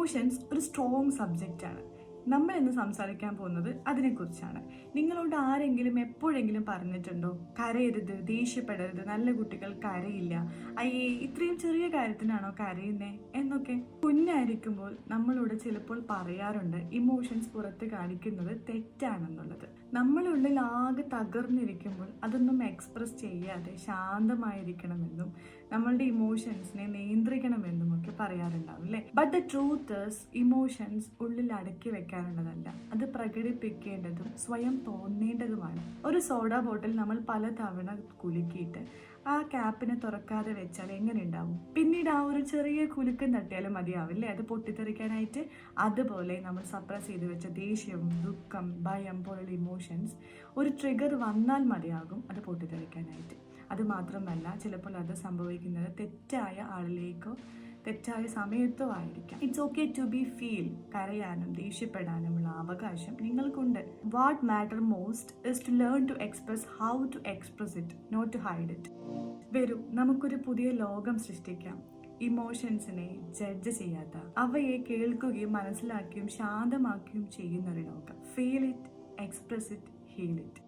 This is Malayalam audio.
ഇമോഷൻസ് ഒരു സ്ട്രോങ് സബ്ജക്റ്റാണ്. നമ്മൾ ഇന്ന് സംസാരിക്കാൻ പോകുന്നത് അതിനെക്കുറിച്ചാണ്. നിങ്ങളോട് ആരെങ്കിലും എപ്പോഴെങ്കിലും പറഞ്ഞിട്ടുണ്ടോ, കരയരുത്, ദേഷ്യപ്പെടരുത്, നല്ല കുട്ടികൾ കരയില്ല, അയ്യേ ഇത്രയും ചെറിയ കാര്യത്തിനാണോ കരയുന്നേ എന്നൊക്കെ? കുഞ്ഞായിരിക്കുമ്പോൾ നമ്മളോട് ചിലപ്പോൾ പറയാറുണ്ട് ഇമോഷൻസ് പുറത്ത് കാണിക്കുന്നത് തെറ്റാണെന്നുള്ളത്. നമ്മളുള്ളിൽ ആകെ തകർന്നിരിക്കുമ്പോൾ അതൊന്നും എക്സ്പ്രസ് ചെയ്യാതെ ശാന്തമായിരിക്കണമെന്നും നമ്മളുടെ ഇമോഷൻസിനെ നിയന്ത്രിക്കണമെന്നും ഒക്കെ പറയാറുണ്ടാവും അല്ലേ? But the truth is emotions ഉള്ളിൽ അടക്കി വെക്കാനുള്ളതല്ല, അത് പ്രകടിപ്പിക്കേണ്ടതും സ്വയം തോന്നേണ്ടതുമാണ്. ഒരു സോഡ ബോട്ടിൽ നമ്മൾ പലതവണ കുലുക്കിയിട്ട് ആ ക്യാപ്പിനെ തുറക്കാതെ വെച്ചാൽ എങ്ങനെ ഉണ്ടാവും? പിന്നീട് ആ ഒരു ചെറിയ കുലുക്കം തട്ടിയാലും മതിയാവില്ലേ അത് പൊട്ടിത്തെറിക്കാനായിട്ട്? അതുപോലെ നമ്മൾ സപ്രസ് ചെയ്ത് വെച്ച ദേഷ്യവും ദുഃഖം ഭയം പോലുള്ള ഇമോഷൻസ് ഒരു ട്രിഗർ വന്നാൽ മതിയാകും അത് പൊട്ടിത്തെറിക്കാനായിട്ട്. അത് മാത്രമല്ല, ചിലപ്പോൾ അത് സംഭവിക്കുന്നത് തെറ്റായ ആളിലേക്കോ തെറ്റായ സമയത്തോ ആയിരിക്കാം. It's okay to be feel. കരയാനും ദേഷ്യപ്പെടാനുമുള്ള അവകാശം നിങ്ങൾക്കുണ്ട്. What matter most is to learn to express how to express it, not to hide it. വരൂ, നമുക്കൊരു പുതിയ ലോകം സൃഷ്ടിക്കാം. ഇമോഷൻസിനെ ജഡ്ജ് ചെയ്യാത്ത, അവയെ കേൾക്കുകയും മനസ്സിലാക്കുകയും ശാന്തമാക്കുകയും ചെയ്യുന്ന ഒരു ലോകം. Feel it, express it, heal it.